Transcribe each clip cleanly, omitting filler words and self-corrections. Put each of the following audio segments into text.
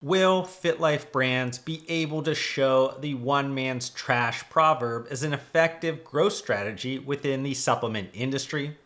Will FitLife Brands be able to show the one man's trash proverb as an effective growth strategy within the supplement industry?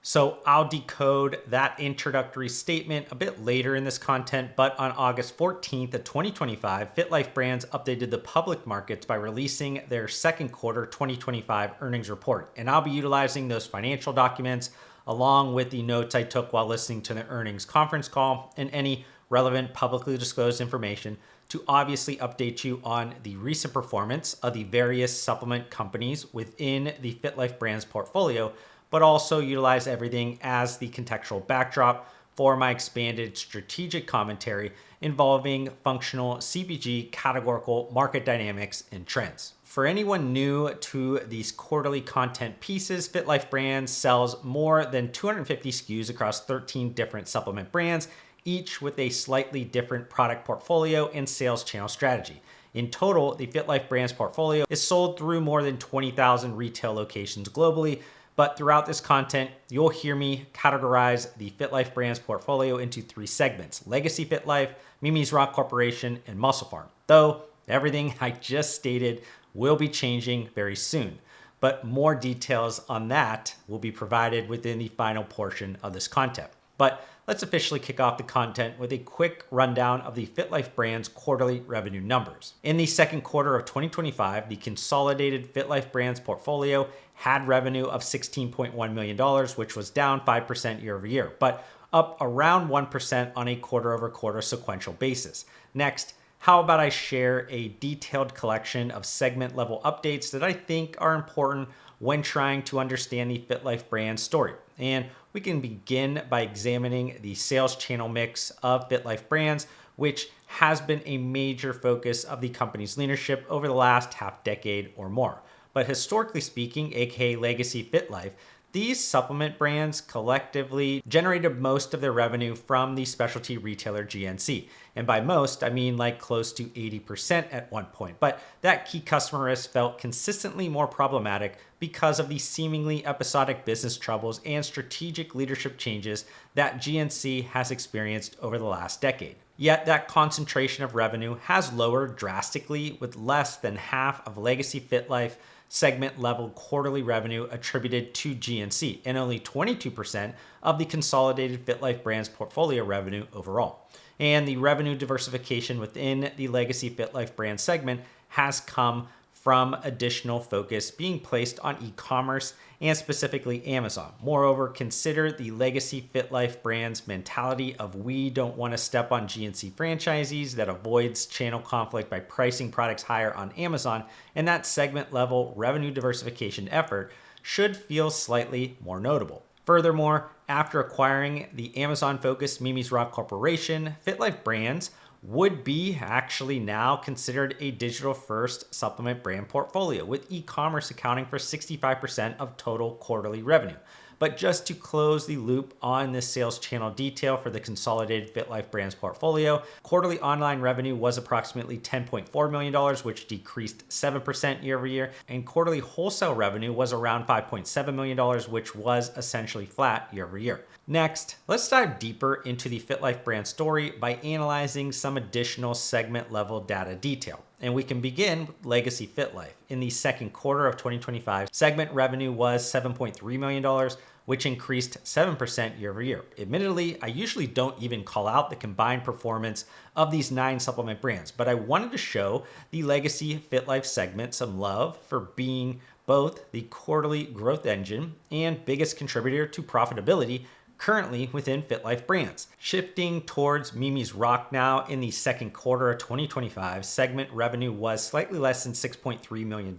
So I'll decode that introductory statement a bit later in this content, but on August 14th of 2025, FitLife Brands updated the public markets by releasing their second quarter 2025 earnings report. And I'll be utilizing those financial documents along with the notes I took while listening to the earnings conference call and any relevant publicly disclosed information to obviously update you on the recent performance of the various supplement companies within the FitLife Brands portfolio, but also utilize everything as the contextual backdrop for my expanded strategic commentary involving functional CPG, categorical market dynamics, and trends. For anyone new to these quarterly content pieces, FitLife Brands sells more than 250 SKUs across 13 different supplement brands, each with a slightly different product portfolio and sales channel strategy. In total, the FitLife Brands portfolio is sold through more than 20,000 retail locations globally. But throughout this content, you'll hear me categorize the FitLife Brands portfolio into three segments: Legacy FitLife, Mimi's Rock Corporation, and MusclePharm. Though everything I just stated will be changing very soon. But more details on that will be provided within the final portion of this content. But let's officially kick off the content with a quick rundown of the FitLife Brands quarterly revenue numbers. In the second quarter of 2025, the consolidated FitLife Brands portfolio had revenue of $16.1 million, which was down 5% year over year, but up around 1% on a quarter over quarter sequential basis. Next, how about I share a detailed collection of segment level updates that I think are important when trying to understand the FitLife Brands story. And we can begin by examining the sales channel mix of FitLife Brands, which has been a major focus of the company's leadership over the last half decade or more. But historically speaking, aka Legacy FitLife, these supplement brands collectively generated most of their revenue from the specialty retailer GNC. And by most, I mean like close to 80% at one point. But that key customer risk felt consistently more problematic because of the seemingly episodic business troubles and strategic leadership changes that GNC has experienced over the last decade. Yet that concentration of revenue has lowered drastically, with less than half of Legacy FitLife segment level quarterly revenue attributed to GNC and only 22% of the consolidated FitLife Brands portfolio revenue overall. And the revenue diversification within the Legacy FitLife Brands segment has come from additional focus being placed on e-commerce and specifically Amazon. Moreover, consider the Legacy FitLife Brands mentality of we don't want to step on GNC franchisees that avoids channel conflict by pricing products higher on Amazon, and that segment level revenue diversification effort should feel slightly more notable. Furthermore, after acquiring the Amazon-focused Mimi's Rock Corporation, FitLife Brands would be actually now considered a digital-first supplement brand portfolio, with e-commerce accounting for 65% of total quarterly revenue. But just to close the loop on this sales channel detail for the consolidated FitLife Brands portfolio, quarterly online revenue was approximately $10.4 million, which decreased 7% year over year, and quarterly wholesale revenue was around $5.7 million, which was essentially flat year over year. Next, let's dive deeper into the FitLife brand story by analyzing some additional segment level data detail. And we can begin with Legacy FitLife. In the second quarter of 2025, segment revenue was $7.3 million, which increased 7% year over year. Admittedly, I usually don't even call out the combined performance of these 9 supplement brands, but I wanted to show the Legacy FitLife segment some love for being both the quarterly growth engine and biggest contributor to profitability currently within FitLife Brands. Shifting towards Mimi's Rock now, in the second quarter of 2025, segment revenue was slightly less than $6.3 million,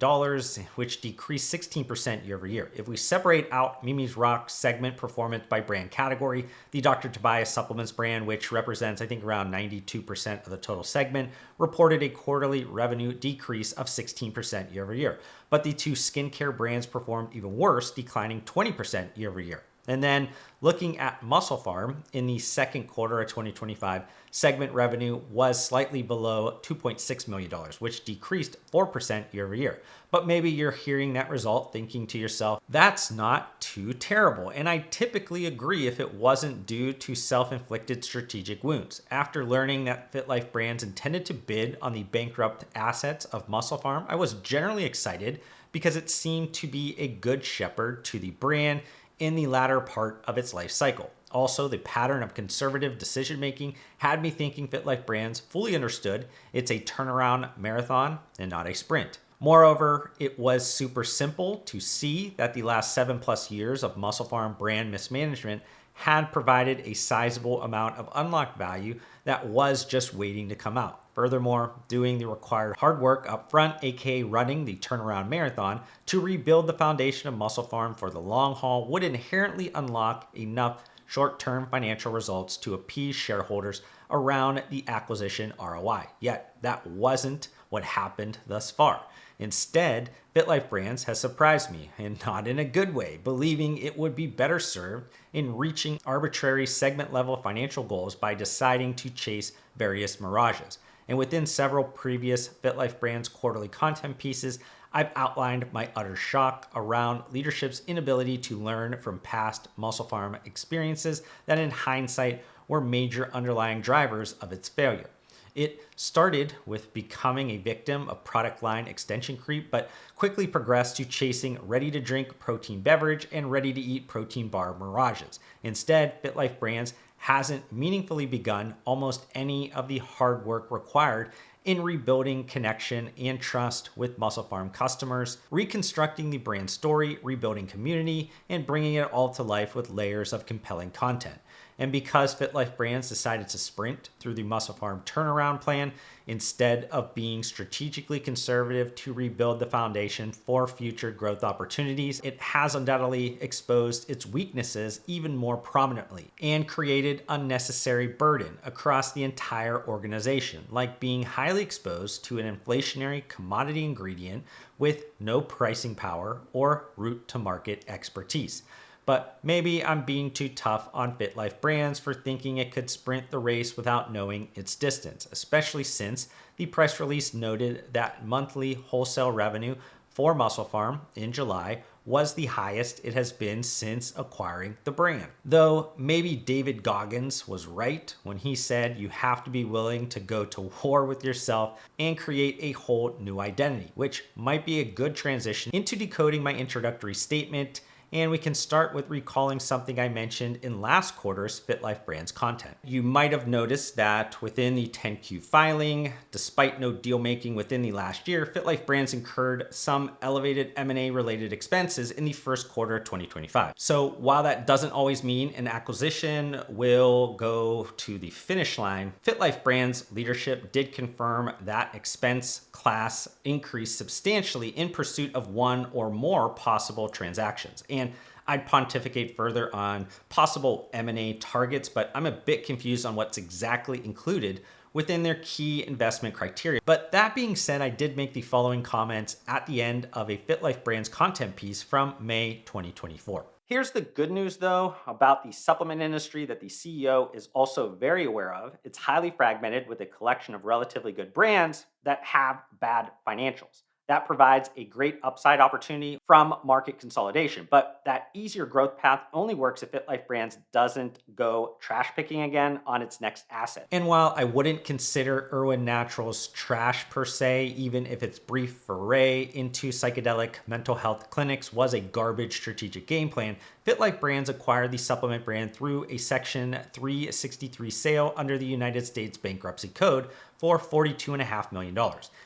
which decreased 16% year over year. If we separate out Mimi's Rock segment performance by brand category, the Dr. Tobias supplements brand, which represents I think around 92% of the total segment, reported a quarterly revenue decrease of 16% year over year. But the two skincare brands performed even worse, declining 20% year over year. And then looking at MusclePharm in the second quarter of 2025, segment revenue was slightly below $2.6 million, which decreased 4% year over year. But maybe you're hearing that result thinking to yourself, that's not too terrible. And I typically agree if it wasn't due to self-inflicted strategic wounds. After learning that FitLife Brands intended to bid on the bankrupt assets of MusclePharm, I was generally excited because it seemed to be a good shepherd to the brand in the latter part of its life cycle. Also, the pattern of conservative decision-making had me thinking FitLife Brands fully understood it's a turnaround marathon and not a sprint. Moreover, it was super simple to see that the last 7+ years of MusclePharm brand mismanagement had provided a sizable amount of unlocked value that was just waiting to come out. Furthermore, doing the required hard work up front, aka running the turnaround marathon, to rebuild the foundation of MusclePharm for the long haul would inherently unlock enough short-term financial results to appease shareholders around the acquisition ROI. Yet, that wasn't what happened thus far. Instead, FitLife Brands has surprised me, and not in a good way, believing it would be better served in reaching arbitrary segment-level financial goals by deciding to chase various mirages. And within several previous FitLife Brands quarterly content pieces, I've outlined my utter shock around leadership's inability to learn from past MusclePharm experiences that in hindsight were major underlying drivers of its failure. It started with becoming a victim of product line extension creep, but quickly progressed to chasing ready-to-drink protein beverage and ready-to-eat protein bar mirages. Instead, FitLife Brands hasn't meaningfully begun almost any of the hard work required in rebuilding connection and trust with MusclePharm customers, reconstructing the brand story, rebuilding community, and bringing it all to life with layers of compelling content. And because FitLife Brands decided to sprint through the MusclePharm turnaround plan instead of being strategically conservative to rebuild the foundation for future growth opportunities, it has undoubtedly exposed its weaknesses even more prominently and created unnecessary burden across the entire organization, like being highly exposed to an inflationary commodity ingredient with no pricing power or route to market expertise. But maybe I'm being too tough on FitLife Brands for thinking it could sprint the race without knowing its distance, especially since the press release noted that monthly wholesale revenue for MusclePharm in July was the highest it has been since acquiring the brand. Though maybe David Goggins was right when he said you have to be willing to go to war with yourself and create a whole new identity, which might be a good transition into decoding my introductory statement. And we can start with recalling something I mentioned in last quarter's FitLife Brands content. You might have noticed that within the 10Q filing, despite no deal making within the last year, FitLife Brands incurred some elevated M&A related expenses in the first quarter of 2025. So while that doesn't always mean an acquisition will go to the finish line, FitLife Brands leadership did confirm that expense class increased substantially in pursuit of one or more possible transactions. And I'd pontificate further on possible M&A targets, but I'm a bit confused on what's exactly included within their key investment criteria. But that being said, I did make the following comments at the end of a FitLife Brands content piece from May 2024. Here's the good news though about the supplement industry that the CEO is also very aware of. It's highly fragmented with a collection of relatively good brands that have bad financials. That provides a great upside opportunity from market consolidation. But that easier growth path only works if FitLife Brands doesn't go trash picking again on its next asset. And while I wouldn't consider Irwin Naturals trash per se, even if its brief foray into psychedelic mental health clinics was a garbage strategic game plan, FitLife Brands acquired the supplement brand through a Section 363 sale under the United States Bankruptcy Code for $42.5 million.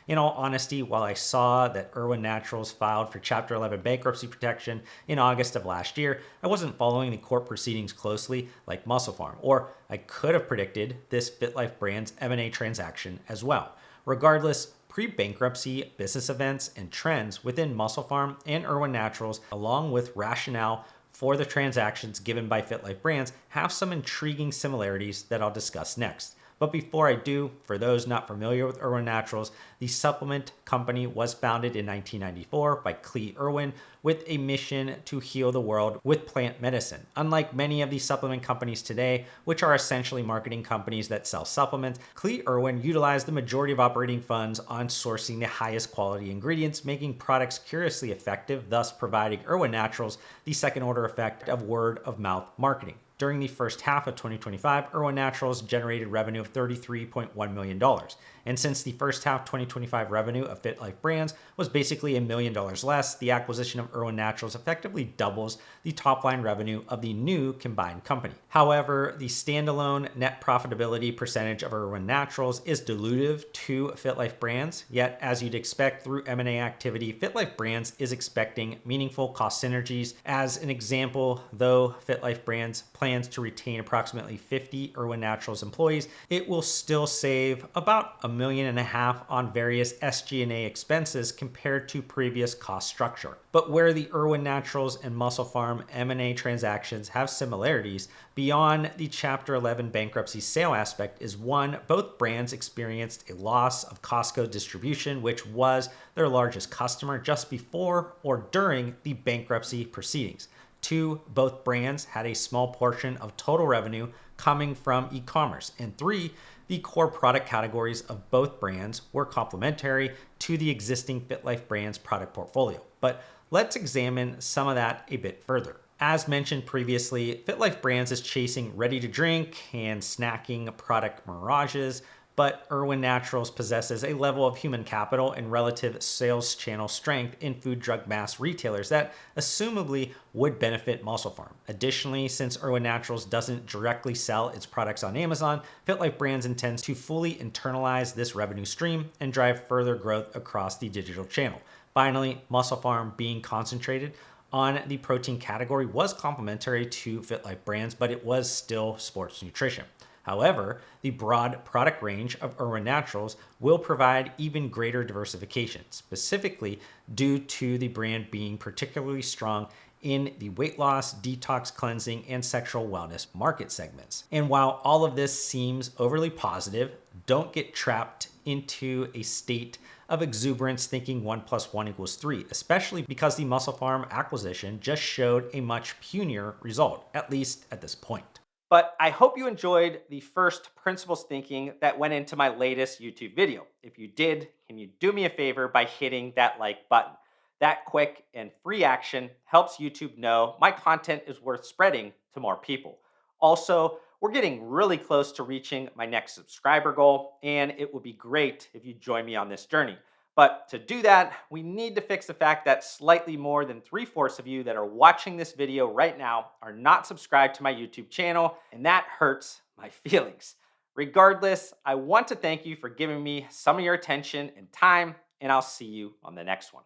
In all honesty, while I saw that Irwin Naturals filed for Chapter 11 bankruptcy protection in August of last year, I wasn't following the court proceedings closely like MusclePharm, or I could have predicted this FitLife Brands M&A transaction as well. Regardless, pre-bankruptcy business events and trends within MusclePharm and Irwin Naturals, along with rationale for the transactions given by FitLife Brands, have some intriguing similarities that I'll discuss next. But before I do, for those not familiar with Irwin Naturals, the supplement company was founded in 1994 by Irwin with a mission to heal the world with plant medicine. Unlike many of the supplement companies today, which are essentially marketing companies that sell supplements, Irwin utilized the majority of operating funds on sourcing the highest quality ingredients, making products curiously effective, thus providing Irwin Naturals the second order effect of word of mouth marketing. During the first half of 2025, Irwin Naturals generated revenue of $33.1 million. And since the first half 2025 revenue of FitLife Brands was basically $1 million less, the acquisition of Irwin Naturals effectively doubles the top line revenue of the new combined company. However, the standalone net profitability percentage of Irwin Naturals is dilutive to FitLife Brands, yet as you'd expect through M&A activity, FitLife Brands is expecting meaningful cost synergies. As an example, though FitLife Brands plans to retain approximately 50 Irwin Naturals employees, it will still save about $1.5 million on various SG&A expenses compared to previous cost structure. But where the Irwin Naturals and MusclePharm M&A transactions have similarities, beyond the Chapter 11 bankruptcy sale aspect is one, both brands experienced a loss of Costco distribution, which was their largest customer just before or during the bankruptcy proceedings. Two, both brands had a small portion of total revenue coming from e-commerce. And three, the core product categories of both brands were complementary to the existing FitLife Brands product portfolio. But let's examine some of that a bit further. As mentioned previously, FitLife Brands is chasing ready-to-drink and snacking product mirages, but Irwin Naturals possesses a level of human capital and relative sales channel strength in food, drug, mass retailers that assumably would benefit MusclePharm. Additionally, since Irwin Naturals doesn't directly sell its products on Amazon, FitLife Brands intends to fully internalize this revenue stream and drive further growth across the digital channel. Finally, MusclePharm being concentrated on the protein category was complementary to FitLife Brands, but it was still sports nutrition. However, the broad product range of Irwin Naturals will provide even greater diversification, specifically due to the brand being particularly strong in the weight loss, detox cleansing, and sexual wellness market segments. And while all of this seems overly positive, don't get trapped into a state of exuberance thinking 1 + 1 = 3, especially because the MusclePharm acquisition just showed a much punier result, at least at this point. But I hope you enjoyed the first principles thinking that went into my latest YouTube video. If you did, can you do me a favor by hitting that like button? That quick and free action helps YouTube know my content is worth spreading to more people. Also, we're getting really close to reaching my next subscriber goal, and it would be great if you join me on this journey. But to do that, we need to fix the fact that slightly more than 3/4 of you that are watching this video right now are not subscribed to my YouTube channel, and that hurts my feelings. Regardless, I want to thank you for giving me some of your attention and time, and I'll see you on the next one.